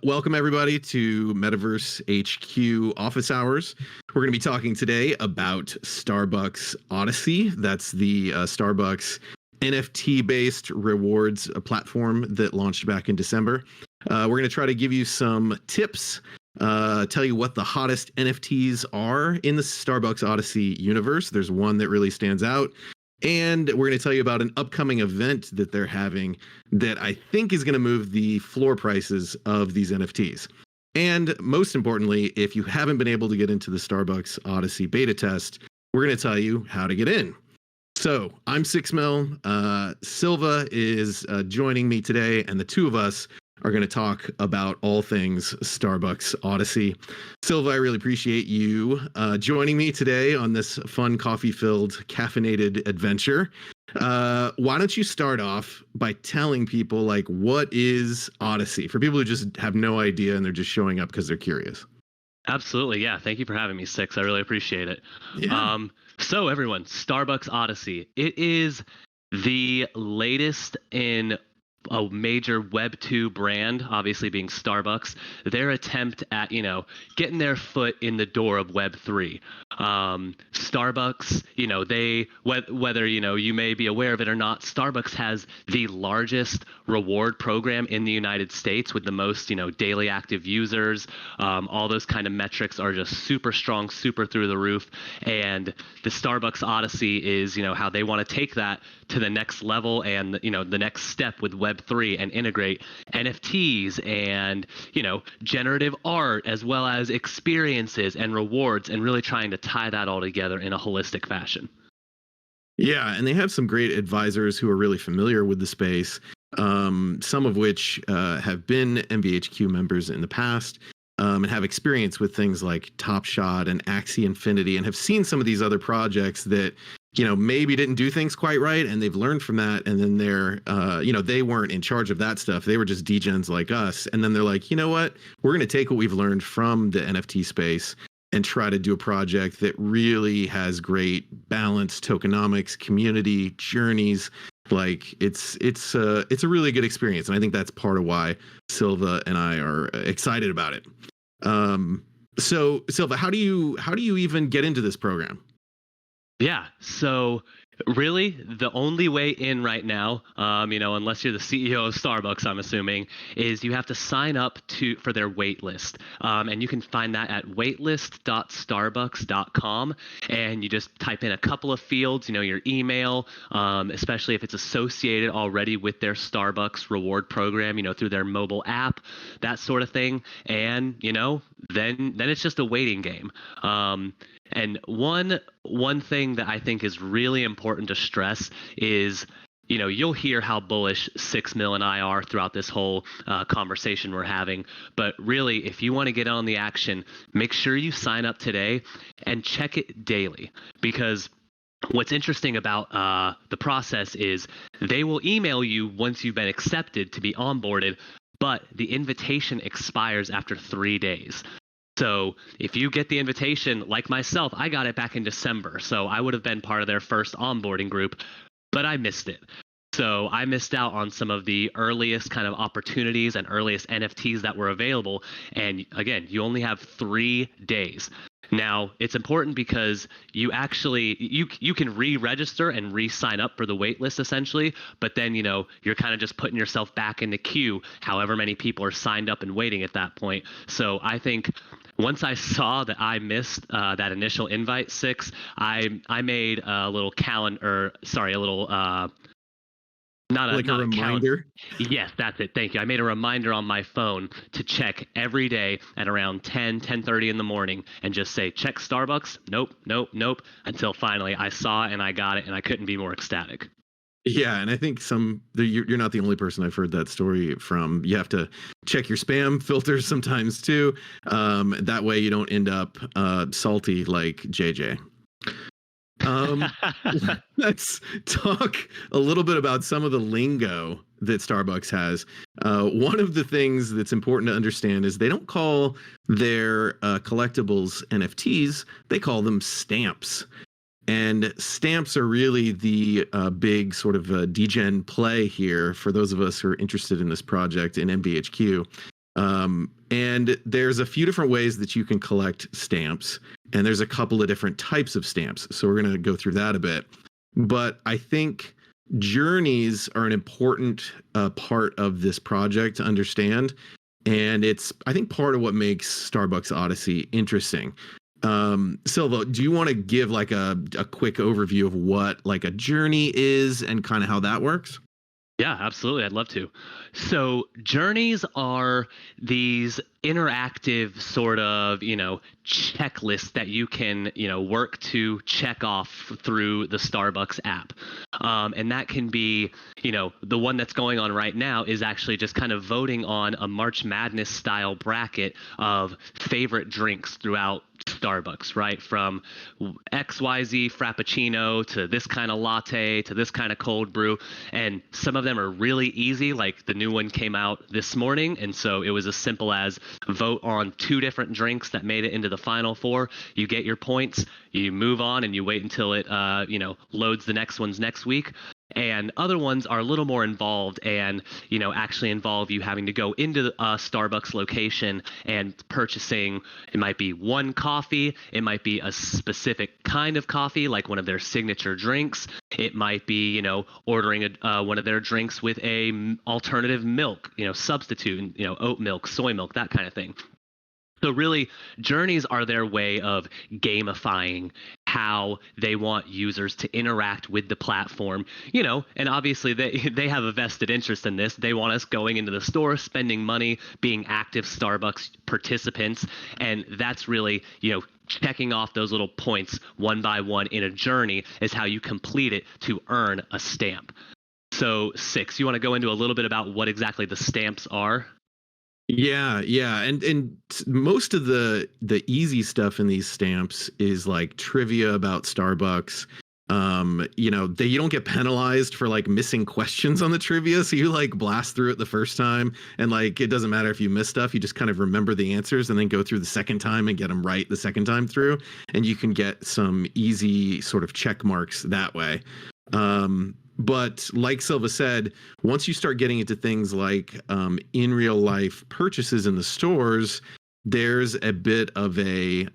Welcome everybody to Metaverse HQ Office Hours. We're going to be talking today about Starbucks Odyssey. That's the Starbucks NFT-based rewards platform that launched back in December. We're going to try to give you some tips, tell you what the hottest NFTs are in the Starbucks Odyssey universe. There's one that really stands out. And we're going to tell you about an upcoming event that they're having that I think is going to move the floor prices of these NFTs. And most importantly, if you haven't been able to get into the Starbucks Odyssey beta test, we're going to tell you how to get in. So I'm 6mil. Silva is joining me today, and the two of us are going to talk about all things Starbucks Odyssey. Silva, I really appreciate you joining me today on this fun coffee-filled, caffeinated adventure. Why don't you start off by telling people, like, what is Odyssey? For people who just have no idea and they're just showing up because they're curious. Absolutely, yeah. Thank you for having me, Six. I really appreciate it. Yeah. So everyone, Starbucks Odyssey. It is the latest in a major Web 2 brand, obviously being Starbucks, their attempt at, getting their foot in the door of Web 3. Starbucks, whether, you may be aware of it or not, Starbucks has the largest reward program in the United States with the most, daily active users. All those kind of metrics are just super strong, super through the roof. And the Starbucks Odyssey is, how they want to take that to the next level and, the next step with Web3 and integrate NFTs and, generative art as well as experiences and rewards and really trying to tie that all together in a holistic fashion. Yeah, and they have some great advisors who are really familiar with the space, some of which have been MVHQ members in the past and have experience with things like Top Shot and Axie Infinity and have seen some of these other projects that maybe didn't do things quite right, and they've learned from that. And then they're, they weren't in charge of that stuff. They were just degens like us. And then they're like, you know what? We're going to take what we've learned from the NFT space and try to do a project that really has great balance, tokenomics, community, journeys. Like it's a really good experience. And I think that's part of why Silva and I are excited about it. So Silva, how do you even get into this program? Yeah. So really, the only way in right now, unless you're the CEO of Starbucks, I'm assuming, is you have to sign up for their wait list. And you can find that at waitlist.starbucks.com. And you just type in a couple of fields, your email, especially if it's associated already with their Starbucks reward program, through their mobile app, that sort of thing. And, then it's just a waiting game. And one thing that I think is really important to stress is, you'll hear how bullish 6mil and I are throughout this whole conversation we're having. But really, if you want to get on the action, make sure you sign up today and check it daily. Because what's interesting about the process is they will email you once you've been accepted to be onboarded, but the invitation expires after 3 days. So if you get the invitation, like myself, I got it back in December. So I would have been part of their first onboarding group, but I missed it. So I missed out on some of the earliest kind of opportunities and earliest NFTs that were available. And again, you only have 3 days. Now, it's important because you actually, you can re-register and re-sign up for the wait list essentially, but then, you're kind of just putting yourself back in the queue, however many people are signed up and waiting at that point. So I think once I saw that I missed that initial invite, Six, I made a little not a reminder. Yes, that's it. Thank you. I made a reminder on my phone to check every day at around 10:30 in the morning and just say, check Starbucks. Nope. Until finally I saw it and I got it and I couldn't be more ecstatic. Yeah, and I think you're not the only person I've heard that story from. You have to check your spam filters sometimes too. That way you don't end up salty like JJ. Let's talk a little bit about some of the lingo that Starbucks has. One of the things that's important to understand is they don't call their collectibles NFTs, they call them stamps. And stamps are really the big sort of degen play here for those of us who are interested in this project in MVHQ. And there's a few different ways that you can collect stamps, and there's a couple of different types of stamps. So we're going to go through that a bit. But I think journeys are an important part of this project to understand. And it's, I think, part of what makes Starbucks Odyssey interesting. Silva, do you want to give like a quick overview of what like a journey is and kind of how that works? Yeah, absolutely. I'd love to. So journeys are these interactive sort of, checklists that you can, work to check off through the Starbucks app. And that can be, the one that's going on right now is actually just kind of voting on a March Madness style bracket of favorite drinks throughout Starbucks, right? From XYZ Frappuccino to this kind of latte to this kind of cold brew. And some of them are really easy, like the new one came out this morning. And so it was as simple as vote on 2 different drinks that made it into the final 4. You get your points, you move on, and you wait until it, loads the next ones next week. And other ones are a little more involved and, actually involve you having to go into a Starbucks location and purchasing, it might be one coffee, it might be a specific kind of coffee, like one of their signature drinks. It might be, ordering one of their drinks with a alternative milk, substitute, oat milk, soy milk, that kind of thing. So really, journeys are their way of gamifying how they want users to interact with the platform, and obviously they have a vested interest in this. They want us going into the store, spending money, being active Starbucks participants, and that's really, checking off those little points one by one in a journey is how you complete it to earn a stamp. So, Six, you want to go into a little bit about what exactly the stamps are? Yeah, and most of the easy stuff in these stamps is like trivia about Starbucks. You don't get penalized for like missing questions on the trivia, so you like blast through it the first time, and like it doesn't matter if you miss stuff, you just kind of remember the answers and then go through the second time and get them right the second time through, and you can get some easy sort of check marks that way. But like Silva said, once you start getting into things like in real life purchases in the stores, there's a bit of a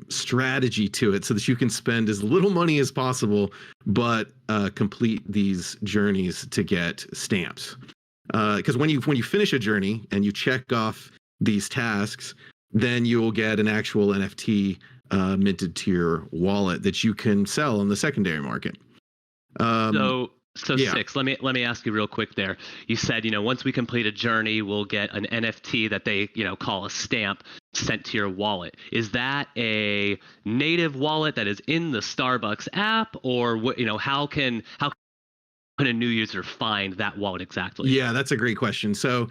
strategy to it so that you can spend as little money as possible, but complete these journeys to get stamps. Because when you finish a journey and you check off these tasks, then you'll get an actual NFT minted to your wallet that you can sell on the secondary market. So Yeah. Six, let me ask you real quick there. You said, once we complete a journey, we'll get an NFT that they, call a stamp sent to your wallet. Is that a native wallet that is in the Starbucks app, or what, how can a new user find that wallet exactly? Yeah, that's a great question. So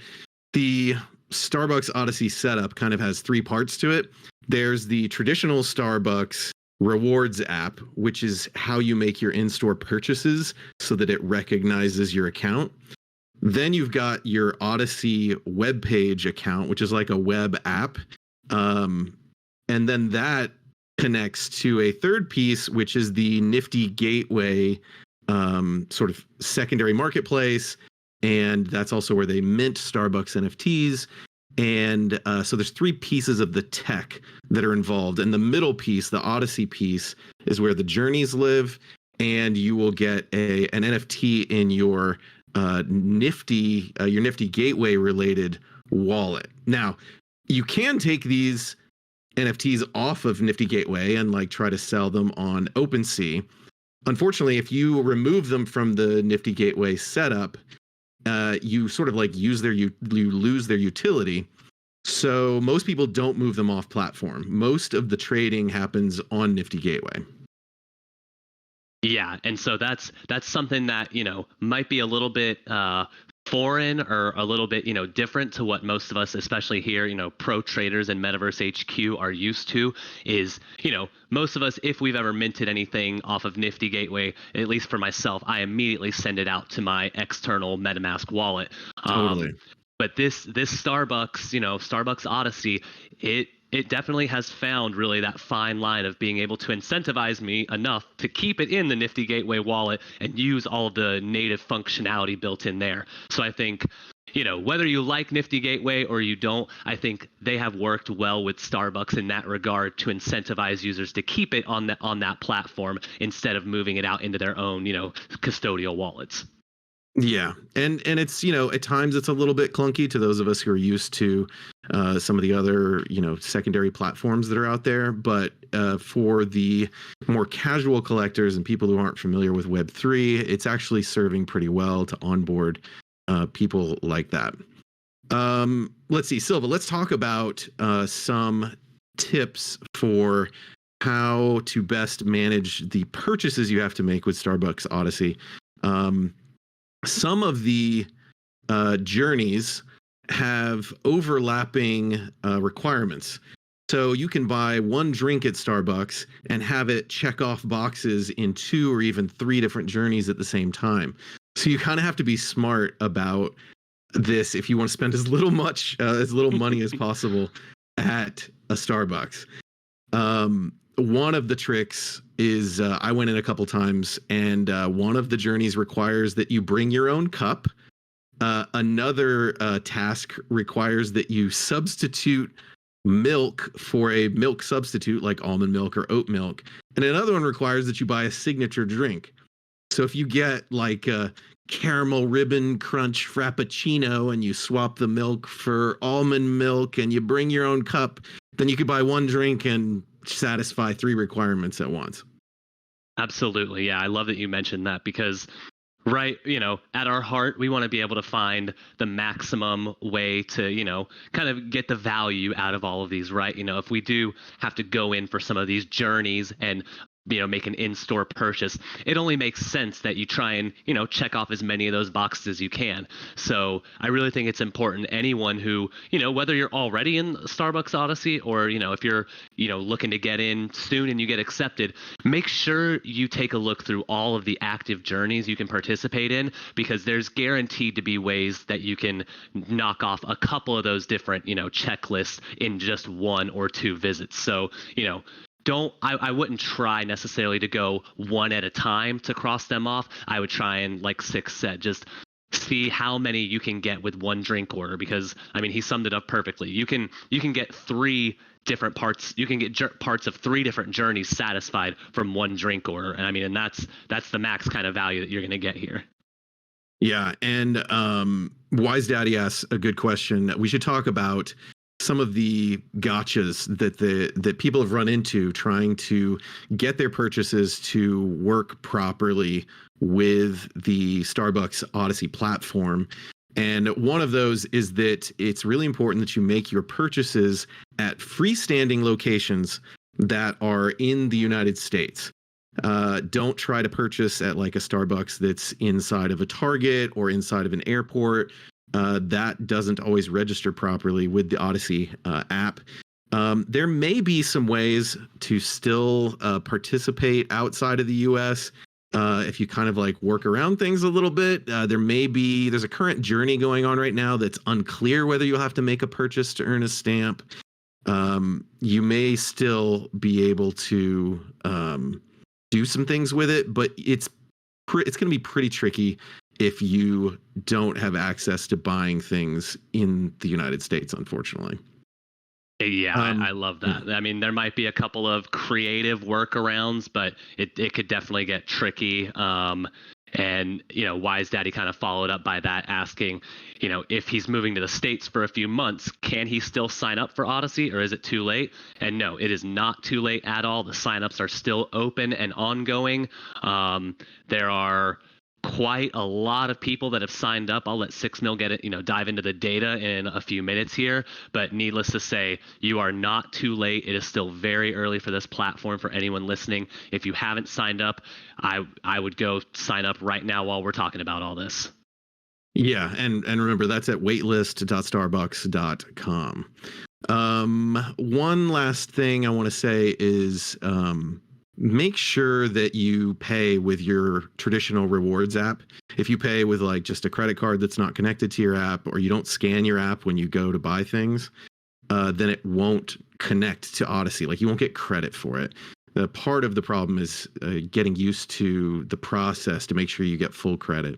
the Starbucks Odyssey setup kind of has 3 parts to it. There's the traditional Starbucks rewards app, which is how you make your in-store purchases so that it recognizes your account. Then you've got your Odyssey webpage account, which is like a web app. And then that connects to a third piece, which is the Nifty Gateway sort of secondary marketplace. And that's also where they mint Starbucks NFTs. And so there's 3 pieces of the tech that are involved. And the middle piece, the Odyssey piece, is where the journeys live. And you will get an NFT in your Nifty Gateway related wallet. Now, you can take these NFTs off of Nifty Gateway and like try to sell them on OpenSea. Unfortunately, if you remove them from the Nifty Gateway setup, you sort of like you lose their utility. So most people don't move them off platform. Most of the trading happens on Nifty Gateway. Yeah, and so that's something that might be a little bit foreign or a little bit different to what most of us, especially here, pro traders and Metaverse HQ, are used to. Is most of us, if we've ever minted anything off of Nifty Gateway, at least for myself, I immediately send it out to my external MetaMask wallet. Totally. But this Starbucks, Starbucks Odyssey, it definitely has found really that fine line of being able to incentivize me enough to keep it in the Nifty Gateway wallet and use all of the native functionality built in there. So I think, whether you like Nifty Gateway or you don't, I think they have worked well with Starbucks in that regard to incentivize users to keep it on that platform instead of moving it out into their own, custodial wallets. Yeah, and it's, at times it's a little bit clunky to those of us who are used to some of the other, secondary platforms that are out there. But for the more casual collectors and people who aren't familiar with Web3, it's actually serving pretty well to onboard people like that. Let's see, Silva, let's talk about some tips for how to best manage the purchases you have to make with Starbucks Odyssey. Some of the journeys have overlapping requirements. So you can buy one drink at Starbucks and have it check off boxes in 2 or even 3 different journeys at the same time. So you kind of have to be smart about this if you want to spend as little money as possible at a Starbucks. One of the tricks is I went in a couple times, and one of the journeys requires that you bring your own cup. Another task requires that you substitute milk for a milk substitute like almond milk or oat milk. And another one requires that you buy a signature drink. So if you get like a caramel ribbon crunch frappuccino and you swap the milk for almond milk and you bring your own cup, then you could buy one drink and satisfy 3 requirements at once. Absolutely. Yeah, I love that you mentioned that because right, at our heart, we want to be able to find the maximum way to, kind of get the value out of all of these, right? If we do have to go in for some of these journeys and make an in-store purchase, it only makes sense that you try and check off as many of those boxes as you can. So I really think it's important, anyone who whether you're already in Starbucks Odyssey or if you're looking to get in soon and you get accepted, make sure you take a look through all of the active journeys you can participate in, because there's guaranteed to be ways that you can knock off a couple of those different checklists in just 1 or 2 visits. So I wouldn't try necessarily to go one at a time to cross them off. I would try and, like Six said, just see how many you can get with one drink order, because he summed it up perfectly. You can get 3 different parts. You can get parts of 3 different journeys satisfied from one drink order. And that's the max kind of value that you're going to get here. Yeah, and Wise Daddy asks a good question. We should talk about some of the gotchas that people have run into trying to get their purchases to work properly with the Starbucks Odyssey platform. And one of those is that it's really important that you make your purchases at freestanding locations that are in the United States. Don't try to purchase at like a Starbucks that's inside of a Target or inside of an airport. That doesn't always register properly with the Odyssey app. There may be some ways to still participate outside of the US if you kind of like work around things a little bit. There's a current journey going on right now that's unclear whether you'll have to make a purchase to earn a stamp. You may still be able to do some things with it, but it's going to be pretty tricky if you don't have access to buying things in the United States, unfortunately. Yeah, I love that. There might be a couple of creative workarounds, but it could definitely get tricky. And Wise Daddy kind of followed up by that, asking, if he's moving to the States for a few months, can he still sign up for Odyssey, or is it too late? And no, it is not too late at all. The signups are still open and ongoing. There are quite a lot of people that have signed up. I'll let 6 Mil get it, dive into the data in a few minutes here, but needless to say, you are not too late. It is still very early for this platform for anyone listening. If you haven't signed up, I would go sign up right now while we're talking about all this. Yeah, and remember, that's at waitlist.starbucks.com. One last thing I want to say is make sure that you pay with your traditional rewards app. If you pay with like just a credit card that's not connected to your app, or you don't scan your app when you go to buy things, then it won't connect to Odyssey. Like, you won't get credit for it. Part of the problem is getting used to the process to make sure you get full credit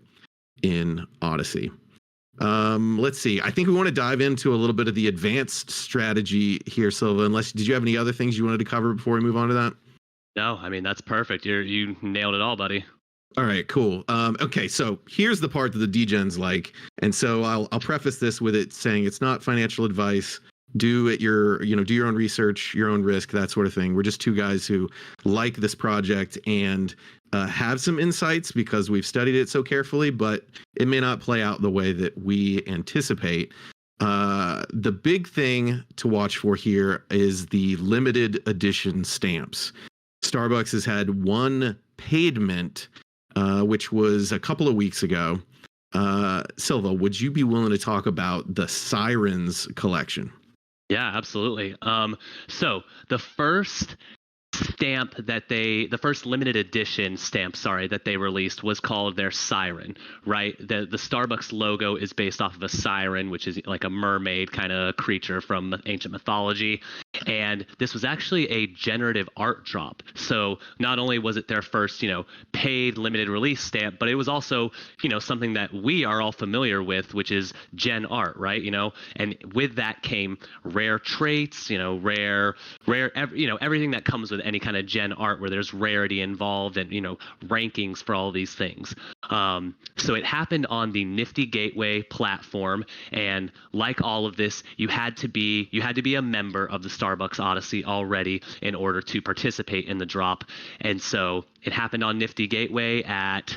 in Odyssey. Let's see. I think we want to dive into a little bit of the advanced strategy here, Silva. Unless, did you have any other things you wanted to cover before we move on to that? No, I mean, that's perfect. You nailed it all, buddy. All right, cool. Okay, so here's the part that the degens like, and so I'll preface this with it saying it's not financial advice. Do it your do your own research, your own risk, that sort of thing. We're just two guys who like this project and have some insights because we've studied it so carefully, but it may not play out the way that we anticipate. The big thing to watch for here is the limited edition stamps. Starbucks has had one paid mint, which was a couple of weeks ago. Silva, would you be willing to talk about the Sirens collection? Yeah, absolutely. So the first the first limited edition stamp, sorry, that they released was called their Siren, right? The Starbucks logo is based off of a siren, which is like a mermaid kind of creature from ancient mythology. And this was actually a generative art drop. So not only was it their first, paid limited release stamp, but it was also, something that we are all familiar with, which is gen art, right? And with that came rare traits, everything that comes with any kind of gen art where there's rarity involved and, rankings for all these things. So it happened on the Nifty Gateway platform. And like all of this, you had to be a member of the Starbucks Odyssey already in order to participate in the drop. And so it happened on Nifty Gateway at,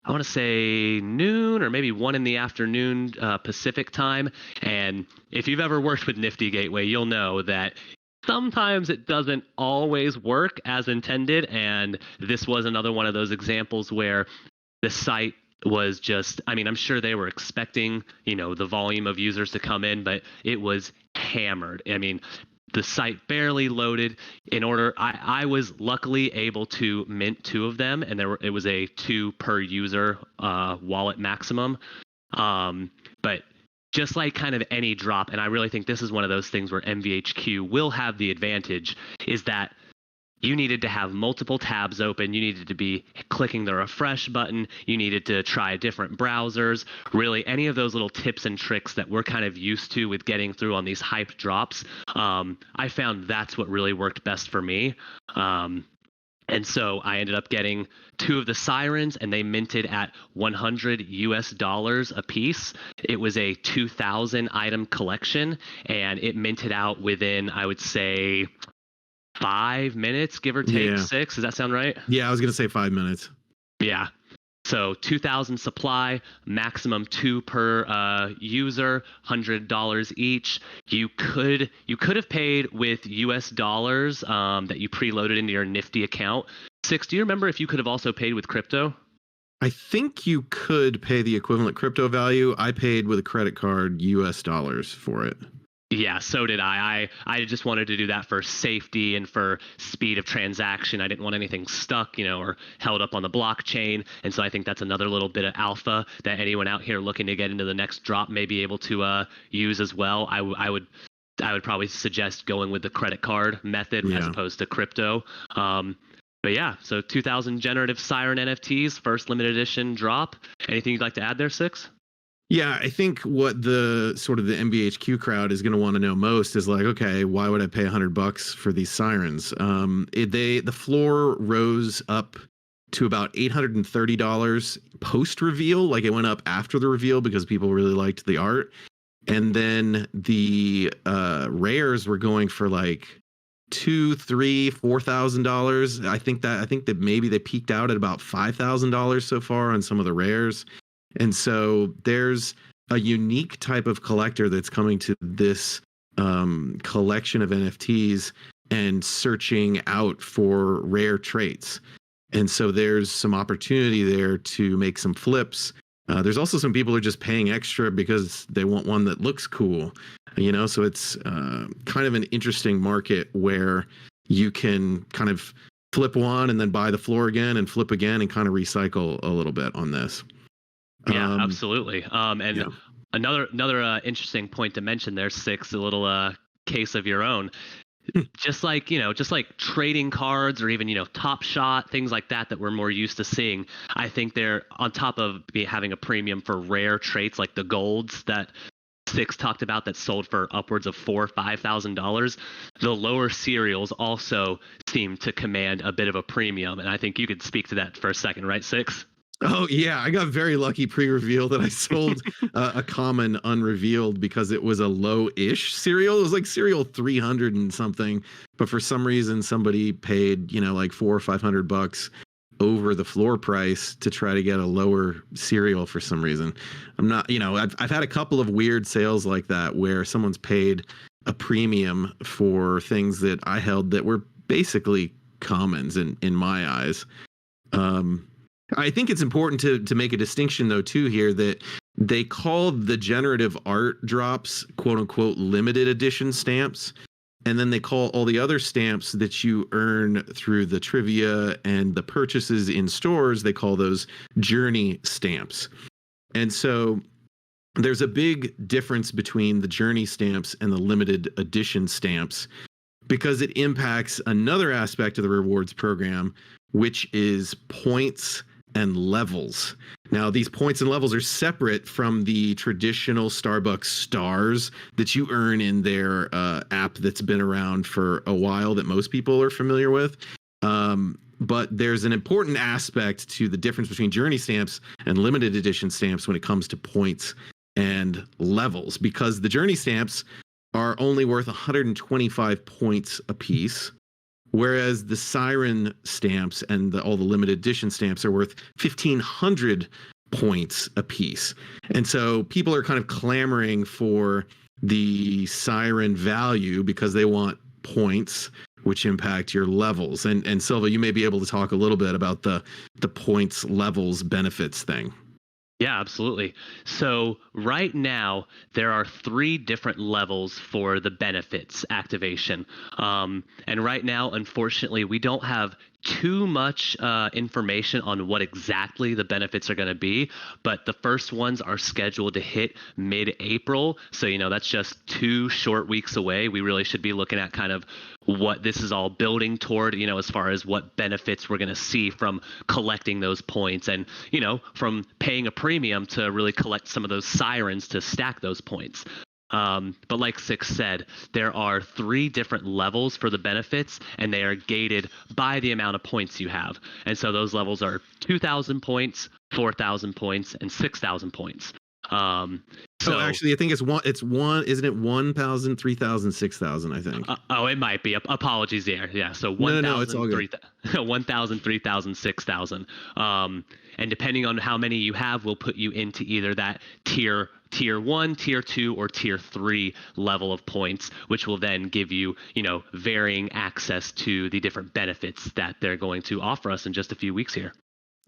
I want to say noon or maybe 1 p.m. Pacific time. And if you've ever worked with Nifty Gateway, you'll know that sometimes it doesn't always work as intended. And this was another one of those examples where the site was just, I'm sure they were expecting, the volume of users to come in, but it was hammered. The site barely loaded. I was luckily able to mint 2 of them, and it was a 2 per user wallet maximum. But just like kind of any drop, and I really think this is one of those things where MVHQ will have the advantage, is that you needed to have multiple tabs open. You needed to be clicking the refresh button. You needed to try different browsers. Really, any of those little tips and tricks that we're kind of used to with getting through on these hype drops, I found that's what really worked best for me. And so I ended up getting 2 of the Sirens, and they minted at $100 a piece. It was a 2,000 item collection, and it minted out within, I would say, 5 minutes, give or take 6. Does that sound right? Yeah, I was going to say 5 minutes. Yeah. So 2,000 supply, maximum 2 per user, $100 each. You could have paid with US dollars that you preloaded into your Nifty account. Six, do you remember if you could have also paid with crypto? I think you could pay the equivalent crypto value. I paid with a credit card US dollars for it. Yeah, so did I. I just wanted to do that for safety and for speed of transaction. I didn't want anything stuck, or held up on the blockchain. And so I think that's another little bit of alpha that anyone out here looking to get into the next drop may be able to use as well. I would probably suggest going with the credit card method as opposed to crypto. But yeah, so 2,000 generative Siren NFTs, first limited edition drop. Anything you'd like to add there, Six? Yeah, I think what the sort of the MVHQ crowd is going to want to know most is like, okay, why would I pay $100 for these Sirens? The floor rose up to about $830 post reveal. Like it went up after the reveal because people really liked the art, and then the rares were going for like $2,000, $3,000, $4,000. I think that maybe they peaked out at about $5,000 so far on some of the rares. And so there's a unique type of collector that's coming to this collection of NFTs and searching out for rare traits. And so there's some opportunity there to make some flips. There's also some people who are just paying extra because they want one that looks cool, so it's kind of an interesting market where you can kind of flip one and then buy the floor again and flip again and kind of recycle a little bit on this. Yeah, absolutely. Another interesting point to mention there, Six, a little case of your own. just like trading cards or even, Top Shot, things like that that we're more used to seeing. I think they're on top of having a premium for rare traits like the golds that Six talked about that sold for upwards of $4,000-$5,000. The lower cereals also seem to command a bit of a premium, and I think you could speak to that for a second, right, Six? Oh yeah, I got very lucky pre-reveal that I sold a common unrevealed because it was a low-ish cereal. It was like cereal 300 and something, but for some reason somebody paid, like $400 or $500 over the floor price to try to get a lower cereal for some reason. I'm not, I've had a couple of weird sales like that where someone's paid a premium for things that I held that were basically commons in my eyes. I think it's important to make a distinction though too here that they called the generative art drops quote unquote limited edition stamps, and then they call all the other stamps that you earn through the trivia and the purchases in stores, they call those journey stamps. And so there's a big difference between the journey stamps and the limited edition stamps because it impacts another aspect of the rewards program, which is points and levels. Now, these points and levels are separate from the traditional Starbucks stars that you earn in their app that's been around for a while that most people are familiar with. But there's an important aspect to the difference between journey stamps and limited edition stamps when it comes to points and levels, because the journey stamps are only worth 125 points a piece, whereas the Siren stamps and all the limited edition stamps are worth 1,500 points a piece. And so people are kind of clamoring for the Siren value because they want points, which impact your levels. And Silva, you may be able to talk a little bit about the points levels benefits thing. Yeah, absolutely. So right now, there are 3 different levels for the benefits activation. And right now, unfortunately, we don't have too much information on what exactly the benefits are going to be, but the first ones are scheduled to hit mid-April. So, that's just 2 short weeks away. We really should be looking at kind of what this is all building toward, as far as what benefits we're going to see from collecting those points and, from paying a premium to really collect some of those sirens to stack those points. But like Six said, there are 3 different levels for the benefits, and they are gated by the amount of points you have. And so those levels are 2,000 points, 4,000 points, and 6,000 points. Actually, I think it's one, isn't it 1,000, 3,000, 6,000, I think. It might be. Apologies there. Yeah. So 1,000, no, it's all good. 1,000, 3,000, 6,000. And depending on how many you have, will put you into either that tier 1, tier 2, or tier 3 level of points, which will then give you, varying access to the different benefits that they're going to offer us in just a few weeks here.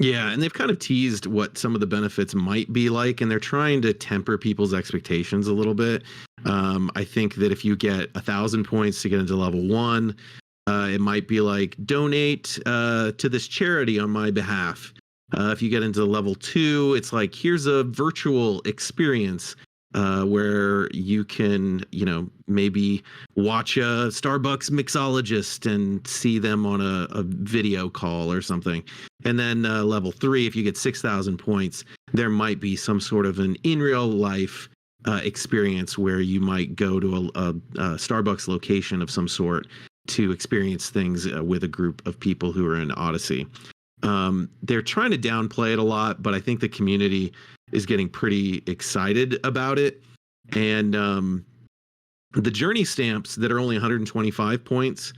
Yeah, and they've kind of teased what some of the benefits might be like, and they're trying to temper people's expectations a little bit. I think that if you get 1,000 points to get into level 1, it might be like donate to this charity on my behalf. If you get into level 2, it's like here's a virtual experience where you can, maybe watch a Starbucks mixologist and see them on a video call or something. And then level 3, if you get 6,000 points, there might be some sort of an in real life experience where you might go to a Starbucks location of some sort to experience things with a group of people who are in Odyssey. They're trying to downplay it a lot, but I think the community is getting pretty excited about it. And the journey stamps that are only 125 points,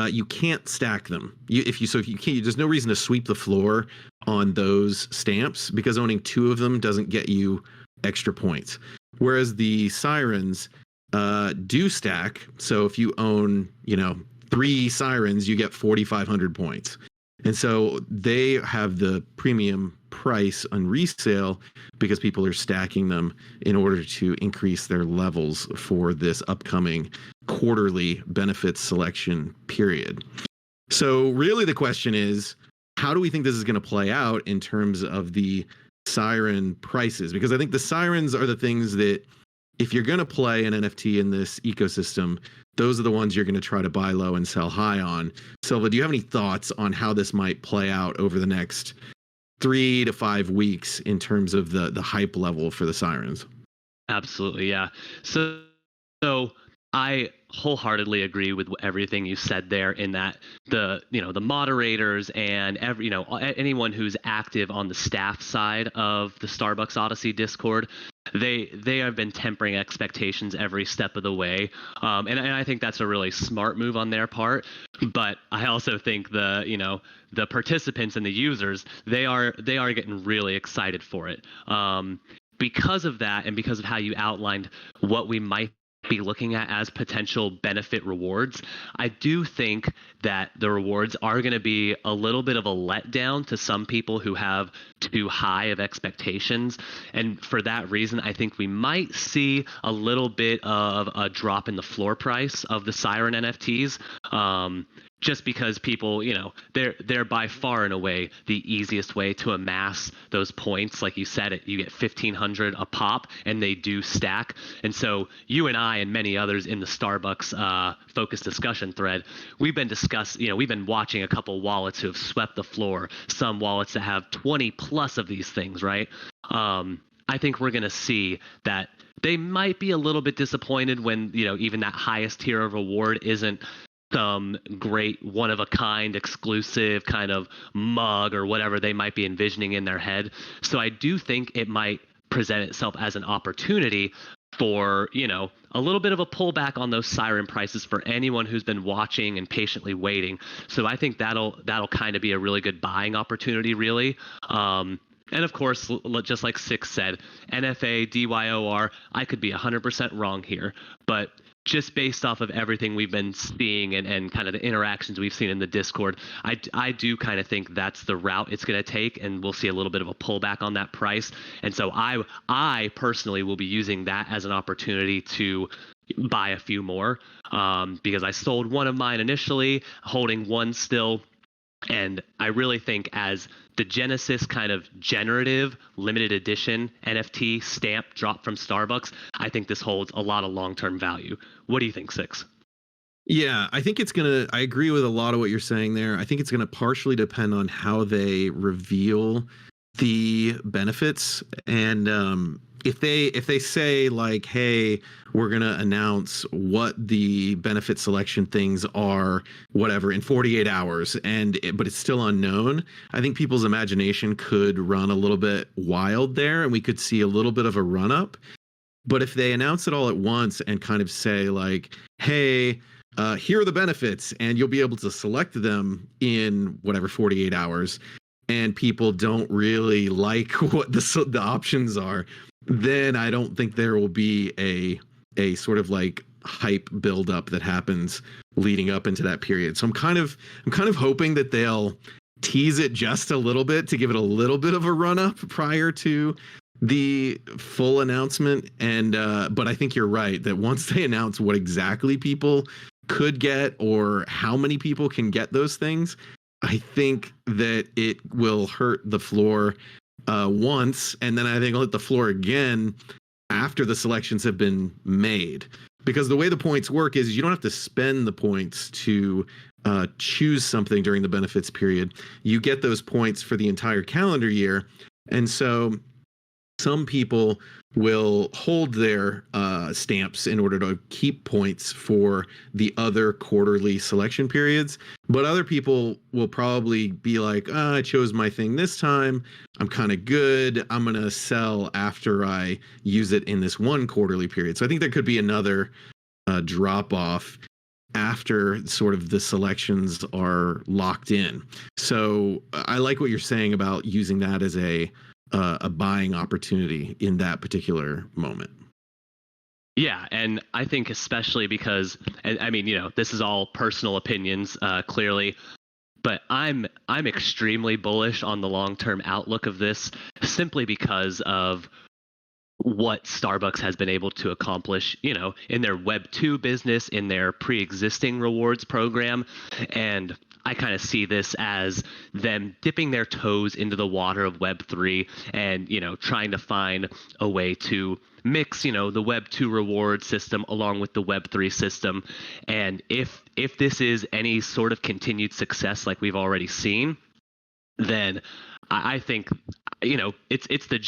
you can't stack them. There's no reason to sweep the floor on those stamps because owning 2 of them doesn't get you extra points. Whereas the Sirens do stack. So if you own, 3 Sirens, you get 4,500 points. And so they have the premium price on resale because people are stacking them in order to increase their levels for this upcoming quarterly benefits selection period. So really the question is, how do we think this is going to play out in terms of the Siren prices? Because I think the Sirens are the things that if you're going to play an NFT in this ecosystem, those are the ones you're going to try to buy low and sell high on. Silva, do you have any thoughts on how this might play out over the next 3 to 5 weeks in terms of the hype level for the Sirens? Absolutely, yeah. So I wholeheartedly agree with everything you said there, in that the moderators and anyone who's active on the staff side of the Starbucks Odyssey Discord, they have been tempering expectations every step of the way, and I think that's a really smart move on their part. But I also think the participants and the users, they are getting really excited for it. Because of that, and because of how you outlined what we might be looking at as potential benefit rewards, I do think that the rewards are going to be a little bit of a letdown to some people who have too high of expectations. And for that reason, I think we might see a little bit of a drop in the floor price of the Siren NFTs. Just because people, they're by far and away the easiest way to amass those points. Like you said, you get 1,500 a pop, and they do stack. And so you and I and many others in the Starbucks focus discussion thread, we've been watching a couple wallets who have swept the floor, some wallets that have 20 plus of these things, right? I think we're going to see that they might be a little bit disappointed when, even that highest tier of reward isn't some great one-of-a-kind exclusive kind of mug or whatever they might be envisioning in their head. So I do think it might present itself as an opportunity for, a little bit of a pullback on those Siren prices for anyone who's been watching and patiently waiting. So I think that'll kind of be a really good buying opportunity, really. And of course, just like Six said, NFA, DYOR, I could be 100% wrong here, but just based off of everything we've been seeing and kind of the interactions we've seen in the Discord, I do kind of think that's the route it's going to take, and we'll see a little bit of a pullback on that price. And so I personally will be using that as an opportunity to buy a few more, because I sold one of mine initially, holding one still. And I really think as the Genesis kind of generative limited edition NFT stamp drop from Starbucks, I think this holds a lot of long-term value. What do you think, Six? Yeah, I think I agree with a lot of what you're saying there. I think it's gonna partially depend on how they reveal the benefits. And if they say like, hey, we're gonna announce what the benefit selection things are, whatever, in 48 hours, but it's still unknown, I think people's imagination could run a little bit wild there, and we could see a little bit of a run up. But if they announce it all at once and kind of say like, hey, here are the benefits, and you'll be able to select them in whatever 48 hours, and people don't really like what the options are, then I don't think there will be a sort of like hype buildup that happens leading up into that period. So I'm kind of hoping that they'll tease it just a little bit to give it a little bit of a run up prior to the full announcement. And but I think you're right that once they announce what exactly people could get or how many people can get those things, I think that it will hurt the floor once, and then I think it'll hit the floor again after the selections have been made. Because the way the points work is you don't have to spend the points to choose something during the benefits period. You get those points for the entire calendar year. And so some people will hold their stamps in order to keep points for the other quarterly selection periods. But other people will probably be like, I chose my thing this time. I'm kind of good. I'm going to sell after I use it in this one quarterly period. So I think there could be another drop off after sort of the selections are locked in. So I like what you're saying about using that as a buying opportunity in that particular moment. Yeah, and I think especially because, and I mean, this is all personal opinions, clearly, but I'm extremely bullish on the long-term outlook of this, simply because of what Starbucks has been able to accomplish, in their Web 2 business, in their pre-existing rewards program. And I kind of see this as them dipping their toes into the water of Web3 and, trying to find a way to mix, the Web 2 reward system along with the Web 3 system. And if this is any sort of continued success like we've already seen, then I think, it's the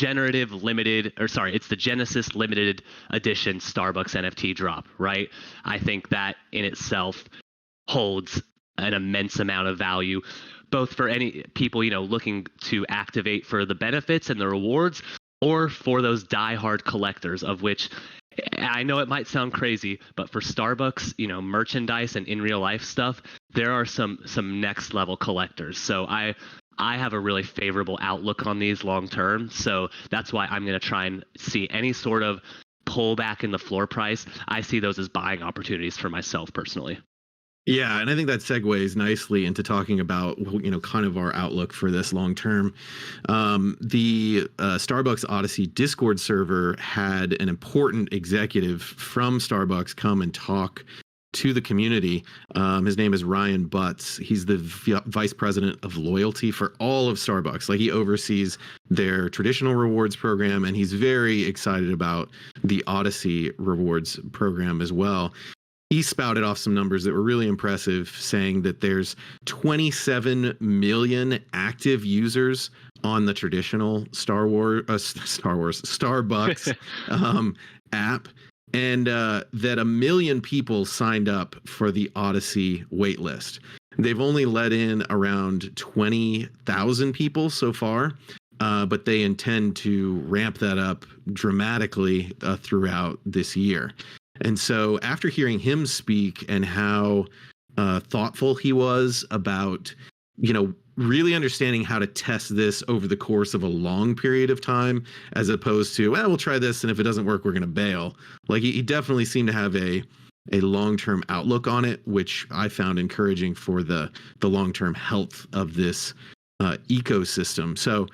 it's the Genesis limited edition Starbucks NFT drop, right? I think that in itself holds an immense amount of value, both for any people, looking to activate for the benefits and the rewards, or for those diehard collectors, of which I know it might sound crazy, but for Starbucks, merchandise and in real life stuff, there are some next level collectors. So I have a really favorable outlook on these long term. So that's why I'm going to try and see any sort of pullback in the floor price. I see those as buying opportunities for myself personally. Yeah, and I think that segues nicely into talking about, kind of our outlook for this long term. The Starbucks Odyssey Discord server had an important executive from Starbucks come and talk to the community. His name is Ryan Butts. He's the vice president of loyalty for all of Starbucks. Like, he oversees their traditional rewards program, and he's very excited about the Odyssey rewards program as well. He spouted off some numbers that were really impressive, saying that there's 27 million active users on the traditional Starbucks app, and that 1 million people signed up for the Odyssey waitlist. They've only let in around 20,000 people so far, but they intend to ramp that up dramatically throughout this year. And so after hearing him speak and how thoughtful he was about, really understanding how to test this over the course of a long period of time, as opposed to, well, we'll try this, and if it doesn't work, we're going to bail. Like, he definitely seemed to have a long-term outlook on it, which I found encouraging for the long-term health of this ecosystem. So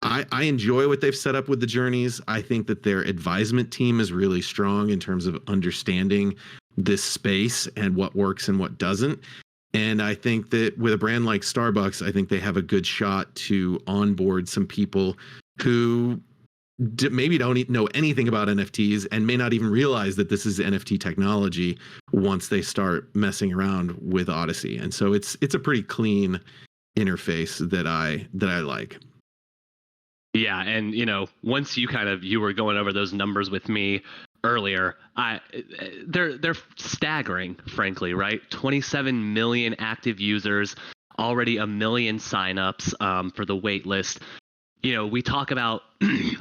I enjoy what they've set up with the journeys. I think that their advisement team is really strong in terms of understanding this space and what works and what doesn't. And I think that with a brand like Starbucks, I think they have a good shot to onboard some people who maybe don't know anything about NFTs and may not even realize that this is NFT technology once they start messing around with Odyssey. And so it's a pretty clean interface that I like. Yeah, and once you were going over those numbers with me earlier, they're staggering, frankly, right? 27 million active users, already 1 million signups for the wait list. We talk about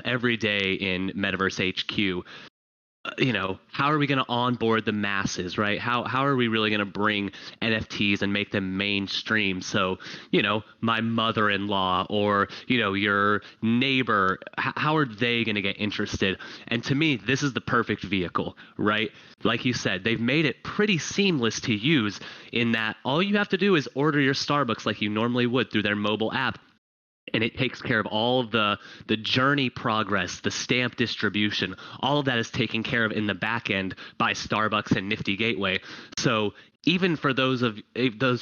every day in Metaverse HQ, how are we going to onboard the masses, right? How are we really going to bring NFTs and make them mainstream? So, my mother-in-law or, your neighbor, how are they going to get interested? And to me, this is the perfect vehicle, right? Like you said, they've made it pretty seamless to use in that all you have to do is order your Starbucks like you normally would through their mobile app. And it takes care of all of the journey progress, the stamp distribution. All of that is taken care of in the back end by Starbucks and Nifty Gateway. So even for those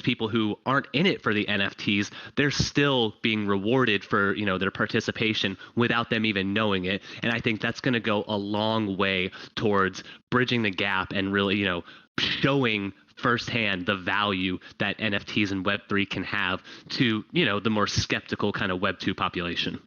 people who aren't in it for the NFTs, they're still being rewarded for their participation without them even knowing it. And I think that's going to go a long way towards bridging the gap and really showing firsthand the value that NFTs and Web3 can have to, the more skeptical kind of Web2 population.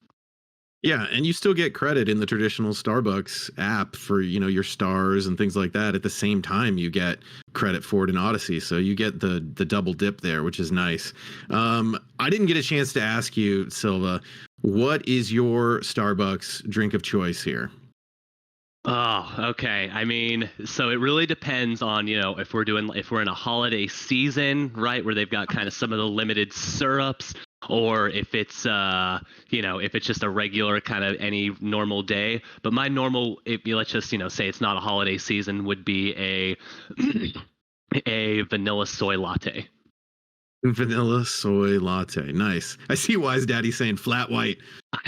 Yeah, and you still get credit in the traditional Starbucks app for, your stars and things like that. At the same time, you get credit for it in Odyssey. So you get the double dip there, which is nice. I didn't get a chance to ask you, Silva, what is your Starbucks drink of choice here? Oh, okay. I mean, so it really depends on, if we're in a holiday season, right, where they've got kind of some of the limited syrups, or if it's if it's just a regular kind of any normal day. But my normal, let's just say it's not a holiday season, would be a a vanilla soy latte. Vanilla soy latte. Nice. I see Wise Daddy saying flat white.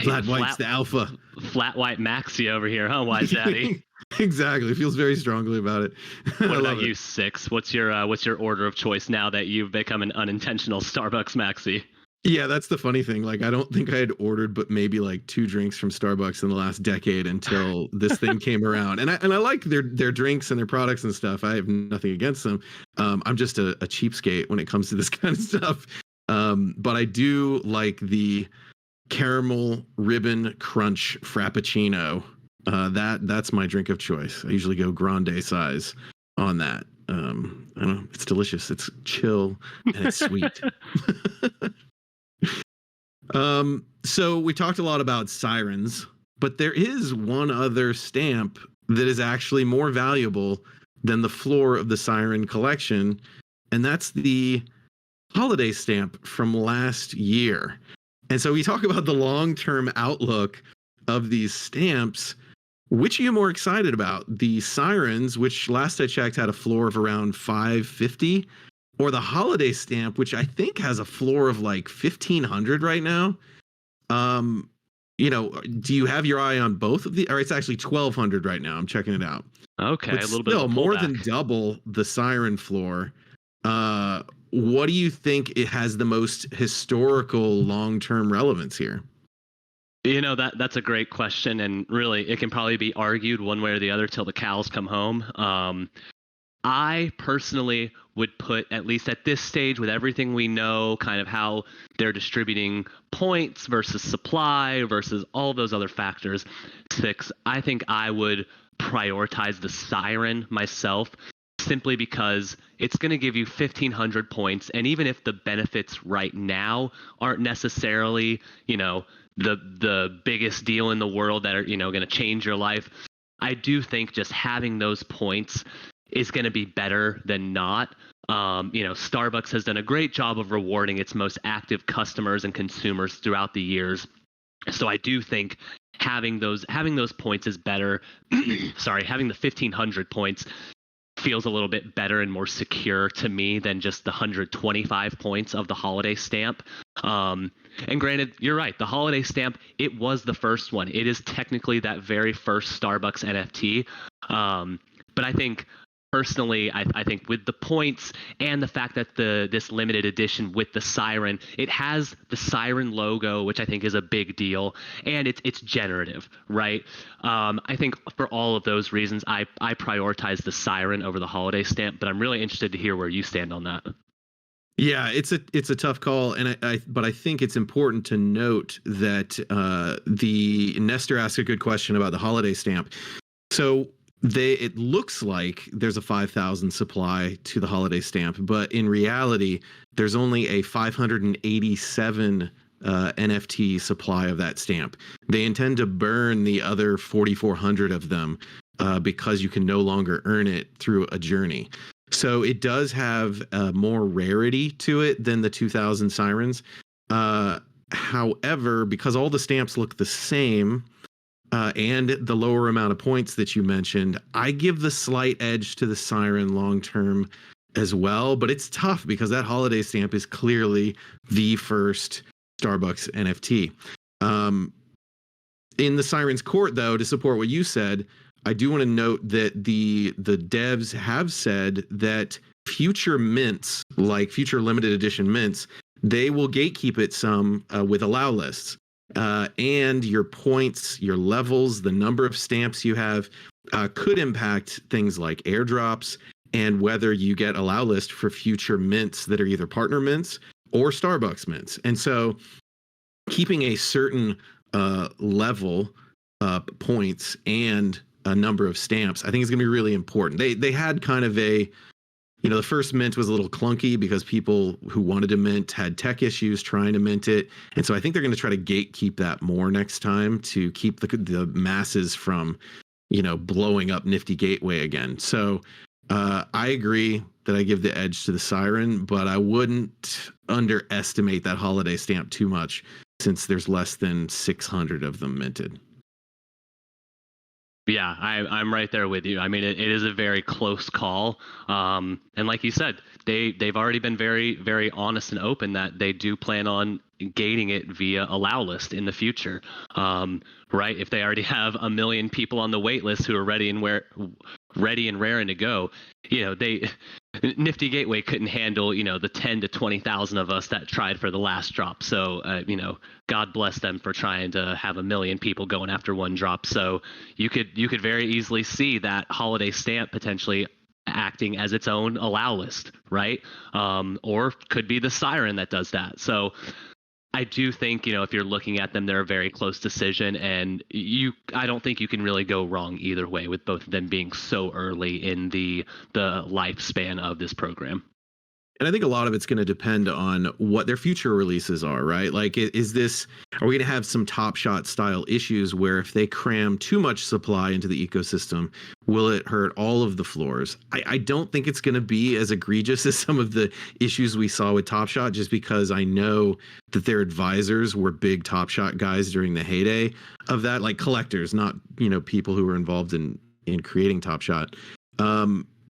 Flat white's the alpha. Flat white maxi over here, huh, Wise Daddy? Exactly. Feels very strongly about it. I What about love you, it. Six? What's your order of choice now that you've become an unintentional Starbucks maxi? Yeah, that's the funny thing. Like, I don't think I had ordered but maybe like two drinks from Starbucks in the last decade until this thing came around. And I like their drinks and their products and stuff. I have nothing against them. I'm just a cheapskate when it comes to this kind of stuff. But I do like the caramel ribbon crunch frappuccino. That's my drink of choice. I usually go grande size on that. I don't know. It's delicious. It's chill and it's sweet. So we talked a lot about Sirens, but there is one other stamp that is actually more valuable than the floor of the Siren collection, and that's the holiday stamp from last year. And so we talk about the long-term outlook of these stamps. Which are you more excited about? The Sirens, which last I checked had a floor of around 550, or the holiday stamp, which I think has a floor of like 1500 right now. Um, do you have your eye on both of the, or it's actually 1200 right now. I'm checking it out. Okay, But a little bit of still a more than pullback. double the Siren floor. What do you think it has the most historical long-term relevance here? That's a great question, and really, it can probably be argued one way or the other till the cows come home. I personally would put, at least at this stage, with everything we know, kind of how they're distributing points versus supply versus all those other factors. Six, I think I would prioritize the Siren myself, simply because it's going to give you 1,500 points. And even if the benefits right now aren't necessarily, the biggest deal in the world that are, going to change your life, I do think just having those points is going to be better than not. Starbucks has done a great job of rewarding its most active customers and consumers throughout the years. So I do think having those points is better. Sorry, having the 1,500 points feels a little bit better and more secure to me than just the 125 points of the holiday stamp. And granted, you're right. The holiday stamp, it was the first one. It is technically that very first Starbucks NFT. But I think personally, I think with the points and the fact that this limited edition with the Siren, it has the Siren logo, which I think is a big deal, and it's generative, right? I think for all of those reasons, I prioritize the Siren over the holiday stamp, but I'm really interested to hear where you stand on that. Yeah, it's a tough call, and but I think it's important to note that the Nestor asked a good question about the holiday stamp. So it looks like there's a 5,000 supply to the holiday stamp, but in reality, there's only a 587 NFT supply of that stamp. They intend to burn the other 4,400 of them because you can no longer earn it through a journey. So it does have more rarity to it than the 2,000 Sirens. However, because all the stamps look the same, and the lower amount of points that you mentioned, I give the slight edge to the Siren long term as well. But it's tough because that holiday stamp is clearly the first Starbucks NFT. In the Siren's court, though, to support what you said, I do want to note that the devs have said that future mints, like future limited edition mints, they will gatekeep it some with allow lists. And your points, your levels, the number of stamps you have could impact things like airdrops and whether you get allow list for future mints that are either partner mints or Starbucks mints. And so keeping a certain level points and a number of stamps, I think is going to be really important. They had kind of a, the first mint was a little clunky because people who wanted to mint had tech issues trying to mint it. And so I think they're going to try to gatekeep that more next time to keep the masses from, blowing up Nifty Gateway again. So I agree that I give the edge to the Siren, but I wouldn't underestimate that holiday stamp too much since there's less than 600 of them minted. Yeah, I'm right there with you. I mean, it is a very close call. And like you said, they've already been very, very honest and open that they do plan on gating it via allow list in the future. Right? If they already have a million people on the wait list who are ready and raring to go, they Nifty Gateway couldn't handle, the 10 to 20,000 of us that tried for the last drop. So, God bless them for trying to have a million people going after one drop. So you could very easily see that holiday stamp potentially acting as its own allow list, right? Or could be the Siren that does that. So I do think, if you're looking at them, they're a very close decision, and I don't think you can really go wrong either way with both of them being so early in the lifespan of this program. And I think a lot of it's going to depend on what their future releases are, right? Like, are we going to have some Top Shot style issues where if they cram too much supply into the ecosystem, will it hurt all of the floors? I don't think it's going to be as egregious as some of the issues we saw with Top Shot, just because I know that their advisors were big Top Shot guys during the heyday of that, like collectors, not, people who were involved in creating Top Shot.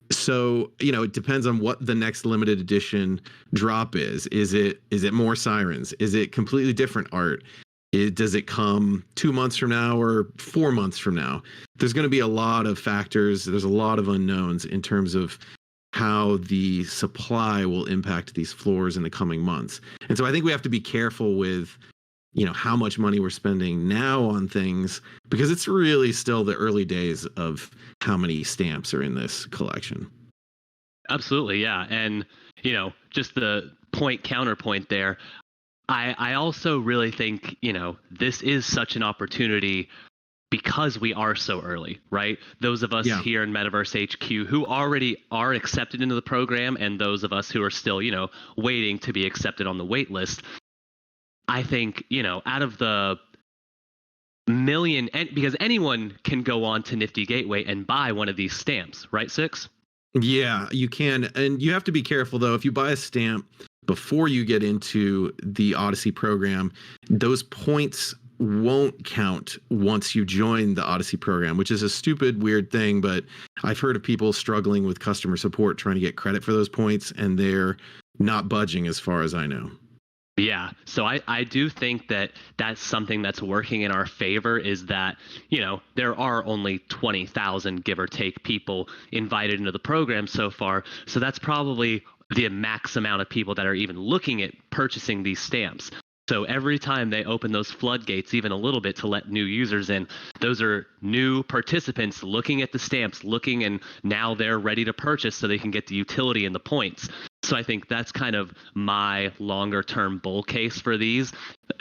So, it depends on what the next limited edition drop is. Is it more Sirens? Is it completely different art? Does it come 2 months from now or 4 months from now? There's going to be a lot of factors. There's a lot of unknowns in terms of how the supply will impact these floors in the coming months. And so I think we have to be careful with, how much money we're spending now on things, because it's really still the early days of how many stamps are in this collection. Absolutely, yeah. And, just the counterpoint there, I also really think, this is such an opportunity because we are so early, right? Those of us here in Metaverse HQ who already are accepted into the program, and those of us who are still, waiting to be accepted on the wait list. I think, out of the million, because anyone can go on to Nifty Gateway and buy one of these stamps, right, Six? Yeah, you can. And you have to be careful, though. If you buy a stamp before you get into the Odyssey program, those points won't count once you join the Odyssey program, which is a stupid, weird thing. But I've heard of people struggling with customer support trying to get credit for those points, and they're not budging as far as I know. Yeah. So I do think that that's something that's working in our favor, is that, there are only 20,000, give or take, people invited into the program so far. So that's probably the max amount of people that are even looking at purchasing these stamps. So every time they open those floodgates even a little bit to let new users in, those are new participants looking at the stamps, and now they're ready to purchase so they can get the utility and the points. So I think that's kind of my longer term bull case for these.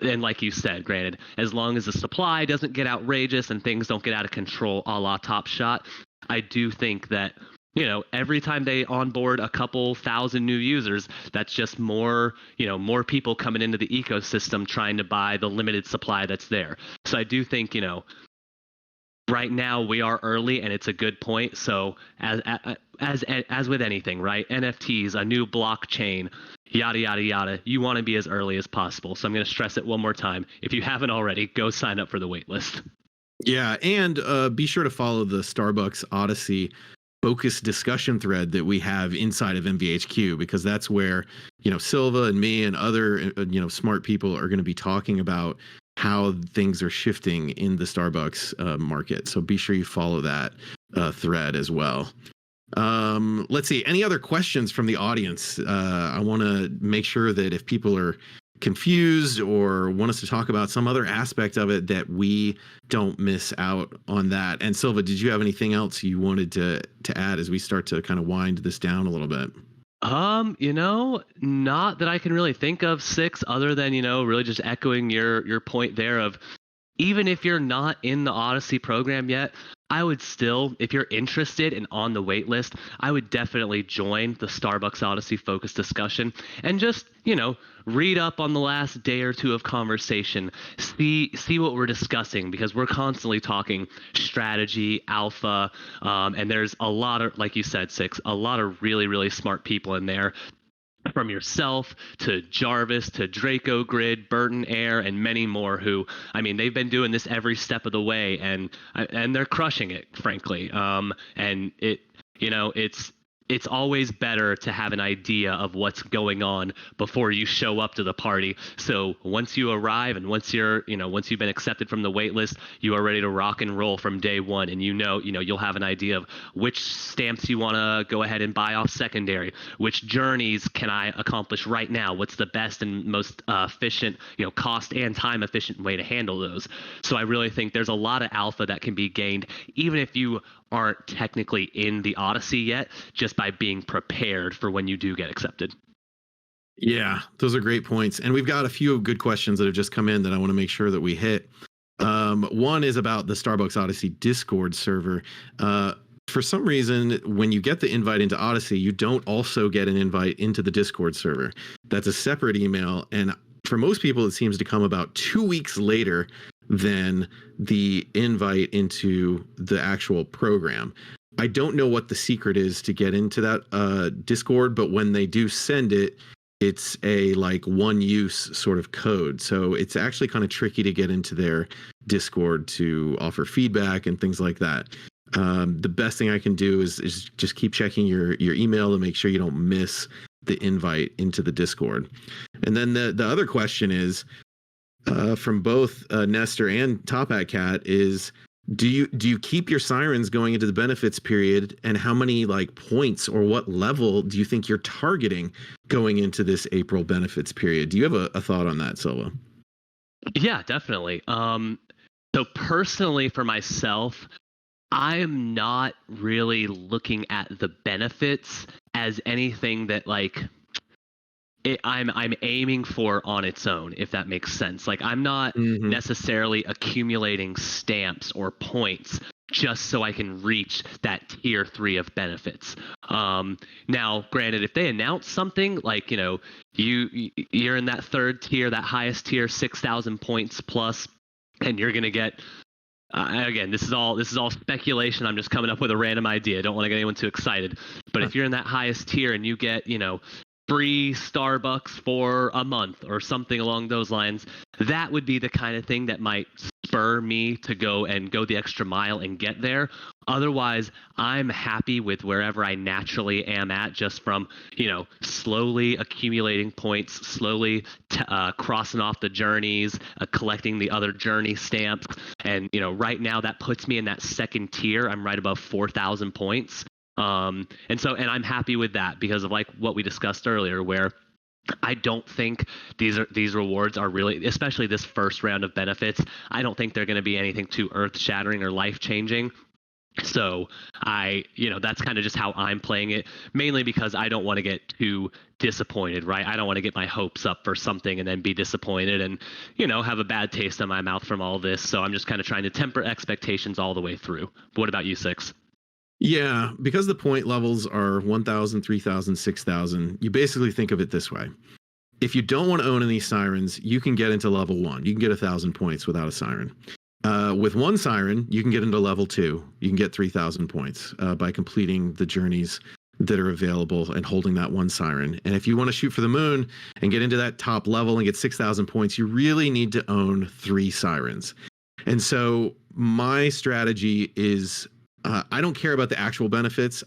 And like you said, granted, as long as the supply doesn't get outrageous and things don't get out of control a la Top Shot, I do think that, every time they onboard a couple thousand new users, that's just more people coming into the ecosystem trying to buy the limited supply that's there. So I do think, right now we are early, and it's a good point. So as with anything, right? NFTs, a new blockchain, yada yada yada. You want to be as early as possible. So I'm going to stress it one more time. If you haven't already, go sign up for the waitlist. Yeah, and be sure to follow the Starbucks Odyssey focus discussion thread that we have inside of MVHQ, because that's where, Silva and me and other, smart people are going to be talking about how things are shifting in the Starbucks market. So be sure you follow that thread as well. Let's see. Any other questions from the audience? I want to make sure that if people are confused or want us to talk about some other aspect of it, that we don't miss out on that. And Silva, did you have anything else you wanted to add as we start to kind of wind this down a little bit? Not that I can really think of, Six, other than, really just echoing your point there of, even if you're not in the Odyssey program yet, I would still, if you're interested and on the wait list, I would definitely join the Starbucks Odyssey focus discussion and just, read up on the last day or two of conversation, see what we're discussing, because we're constantly talking strategy, alpha, and there's a lot of, like you said, Six, a lot of really, really smart people in there from yourself to Jarvis to Draco Grid, Burton Air, and many more who, I mean, they've been doing this every step of the way, and they're crushing it, frankly. And it, you know, it's always better to have an idea of what's going on before you show up to the party. So once you arrive and once once you've been accepted from the wait list, you are ready to rock and roll from day one. And you'll have an idea of which stamps you want to go ahead and buy off secondary, which journeys can I accomplish right now, what's the best and most efficient, cost and time efficient way to handle those. So I really think there's a lot of alpha that can be gained, even if you aren't technically in the Odyssey yet, just by being prepared for when you do get accepted. Yeah, those are great points. And we've got a few good questions that have just come in that I want to make sure that we hit. One is about the Starbucks Odyssey Discord server. For some reason, when you get the invite into Odyssey, you don't also get an invite into the Discord server. That's a separate email. And for most people, it seems to come about 2 weeks later than the invite into the actual program. I don't know what the secret is to get into that Discord, but when they do send it, it's a one use sort of code. So it's actually kind of tricky to get into their Discord to offer feedback and things like that. The best thing I can do is just keep checking your email to make sure you don't miss the invite into the Discord. And then the other question is, from both Nestor and Top Hat Cat, is do you keep your Sirens going into the benefits period, and how many points or what level do you think you're targeting going into this April benefits period? Do you have a thought on that, Silva? Yeah, definitely. So personally for myself, I am not really looking at the benefits as anything that I'm aiming for on its own, if that makes sense. I'm not necessarily accumulating stamps or points just so I can reach that tier 3 of benefits. Now, granted, if they announce something you're in that third tier, that highest tier, 6,000 points plus, and you're gonna get. Again, this is all speculation. I'm just coming up with a random idea. I don't want to get anyone too excited. But if you're in that highest tier and you get, free Starbucks for a month or something along those lines, that would be the kind of thing that might spur me to go the extra mile and get there. Otherwise, I'm happy with wherever I naturally am at, just from, slowly accumulating points, slowly crossing off the journeys, collecting the other journey stamps. And, right now that puts me in that second tier. I'm right above 4,000 points. And I'm happy with that because of what we discussed earlier, where I don't think these rewards are really, especially this first round of benefits, I don't think they're going to be anything too earth-shattering or life-changing. So that's kind of just how I'm playing it, mainly because I don't want to get too disappointed, right? I don't want to get my hopes up for something and then be disappointed and, have a bad taste in my mouth from all this. So I'm just kind of trying to temper expectations all the way through. But what about you, Six? Yeah, because the point levels are 1,000, 3,000, 6,000, you basically think of it this way. If you don't want to own any Sirens, you can get into level 1. You can get 1,000 points without a Siren. With one Siren, you can get into level 2. You can get 3,000 points by completing the journeys that are available and holding that one Siren. And if you want to shoot for the moon and get into that top level and get 6,000 points, you really need to own 3 Sirens. And so my strategy is, I don't care about the actual benefits,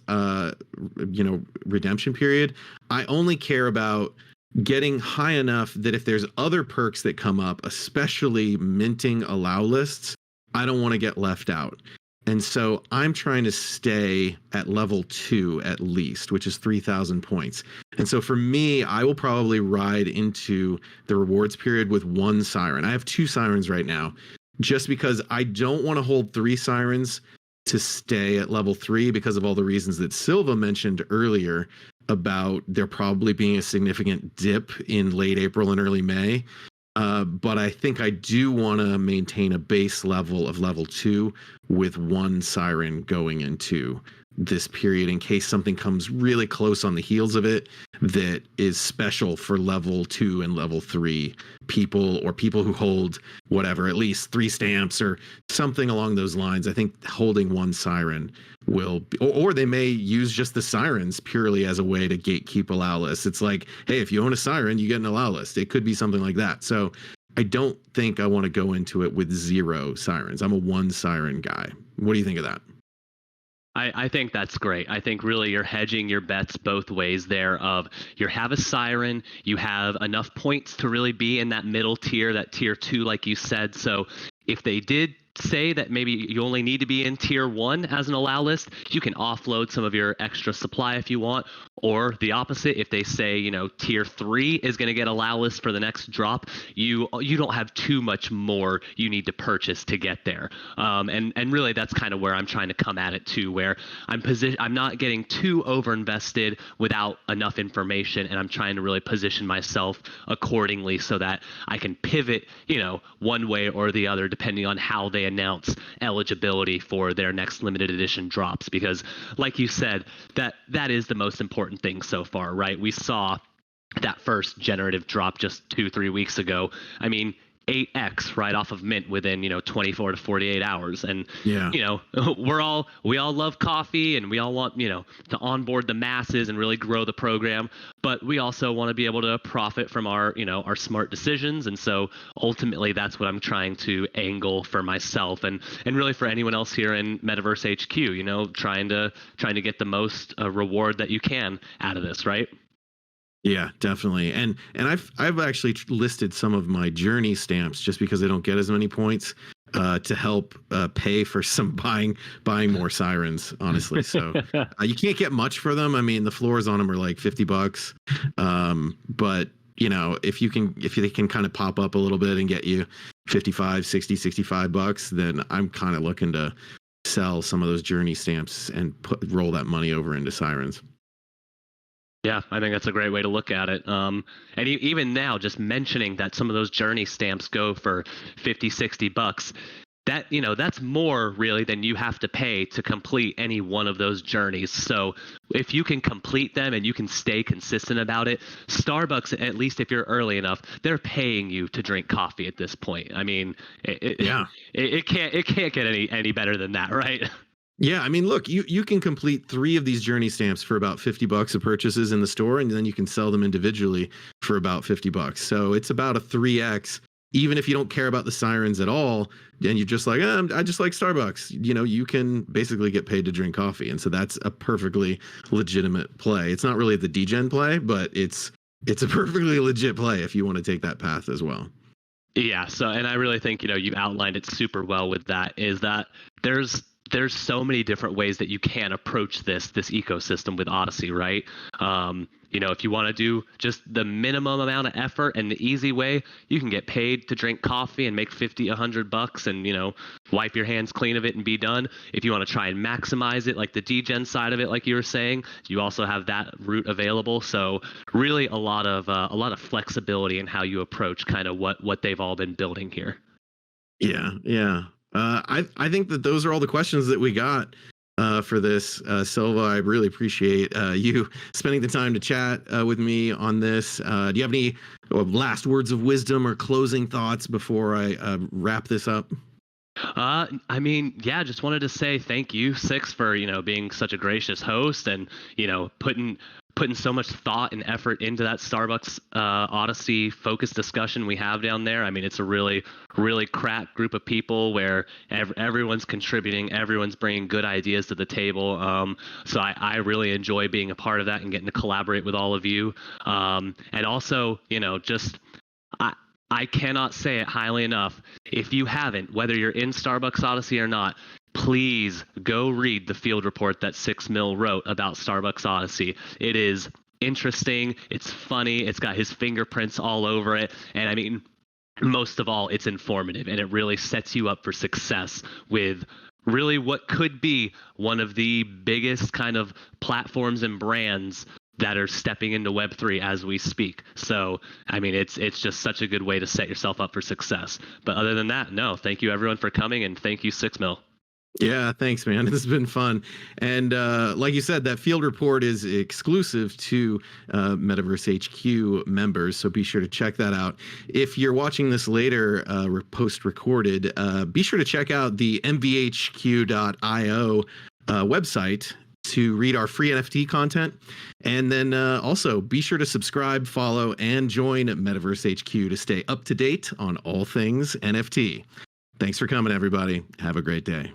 redemption period. I only care about getting high enough that if there's other perks that come up, especially minting allow lists, I don't want to get left out. And so I'm trying to stay at level 2 at least, which is 3,000 points. And so for me, I will probably ride into the rewards period with 1 Siren. I have 2 Sirens right now, just because I don't want to hold 3 Sirens to stay at level 3 because of all the reasons that Silva mentioned earlier about there probably being a significant dip in late April and early May. But I think I do want to maintain a base level of level 2 with 1 Siren going into this period in case something comes really close on the heels of it that is special for level 2 and level 3 people, or people who hold whatever, at least 3 stamps or something along those lines. I think holding 1 siren will be, or they may use just the sirens purely as a way to gatekeep allow lists. It's like, hey, if you own a siren, you get an allow list. It could be something like that. So I don't think I want to go into it with 0 sirens. I'm a 1 siren guy. What do you think of that? I think that's great. I think really you're hedging your bets both ways there of you have a siren, you have enough points to really be in that middle tier, that tier 2, like you said. So if they did say that maybe you only need to be in tier 1 as an allow list, you can offload some of your extra supply if you want. Or the opposite, if they say, tier 3 is going to get allow list for the next drop, you don't have too much more you need to purchase to get there. And really that's kind of where I'm trying to come at it too, where I'm not getting too over invested without enough information, and I'm trying to really position myself accordingly so that I can pivot, one way or the other depending on how they announce eligibility for their next limited edition drops. Because like you said, that is the most important thing so far, right? We saw that first generative drop just 2-3 weeks ago. I mean, 8x right off of mint within 24 to 48 hours. And Yeah. we all love coffee, and we all want to onboard the masses and really grow the program, but we also want to be able to profit from our our smart decisions. And so ultimately that's what I'm trying to angle for myself, and really for anyone else here in Metaverse HQ, trying to get the most reward that you can out of this, right? Yeah, definitely. And I've actually listed some of my journey stamps just because they don't get as many points to help pay for some buying more sirens, honestly. So you can't get much for them. I mean, the floors on them are like $50. But if they can kind of pop up a little bit and get you 55, 60, $65, then I'm kind of looking to sell some of those journey stamps and roll that money over into sirens. Yeah, I think that's a great way to look at it. And even now, just mentioning that some of those journey stamps go for 50, $60, that that's more really than you have to pay to complete any one of those journeys. So if you can complete them and you can stay consistent about it, Starbucks, at least if you're early enough, they're paying you to drink coffee at this point. I mean, it can't get any better than that, right? Yeah, I mean, look, you can complete 3 of these journey stamps for about $50 of purchases in the store, and then you can sell them individually for about $50. So it's about a 3x. Even if you don't care about the sirens at all, and you're just like, I just like Starbucks, you can basically get paid to drink coffee. And so that's a perfectly legitimate play. It's not really the degen play, but it's a perfectly legit play if you want to take that path as well. Yeah. So, and I really think, you've outlined it super well with that, is that there's so many different ways that you can approach this ecosystem with Odyssey, right? If you want to do just the minimum amount of effort and the easy way, you can get paid to drink coffee and make $50-$100 and, wipe your hands clean of it and be done. If you want to try and maximize it, like the degen side of it, like you were saying, you also have that route available. So really a lot of flexibility in how you approach kind of what they've all been building here. Yeah. Yeah. I think that those are all the questions that we got for this. Silva, I really appreciate you spending the time to chat with me on this. Do you have any last words of wisdom or closing thoughts before I wrap this up? I mean, yeah, just wanted to say thank you, Six, for being such a gracious host and putting so much thought and effort into that Starbucks Odyssey focused discussion we have down there. I mean, it's a really, really crack group of people where everyone's contributing, everyone's bringing good ideas to the table. So I really enjoy being a part of that and getting to collaborate with all of you. And also, I cannot say it highly enough. If you haven't, whether you're in Starbucks Odyssey or not, please go read the field report that 6mil wrote about Starbucks Odyssey. It is interesting. It's funny. It's got his fingerprints all over it. And I mean, most of all, it's informative, and it really sets you up for success with really what could be one of the biggest kind of platforms and brands that are stepping into Web3 as we speak. So, I mean, it's just such a good way to set yourself up for success. But other than that, no, thank you everyone for coming, and thank you 6mil. Yeah, thanks, man. This has been fun. And like you said, that field report is exclusive to Metaverse HQ members. So be sure to check that out. If you're watching this later, post recorded, be sure to check out the MVHQ.io website to read our free NFT content. And then also be sure to subscribe, follow, and join Metaverse HQ to stay up to date on all things NFT. Thanks for coming, everybody. Have a great day.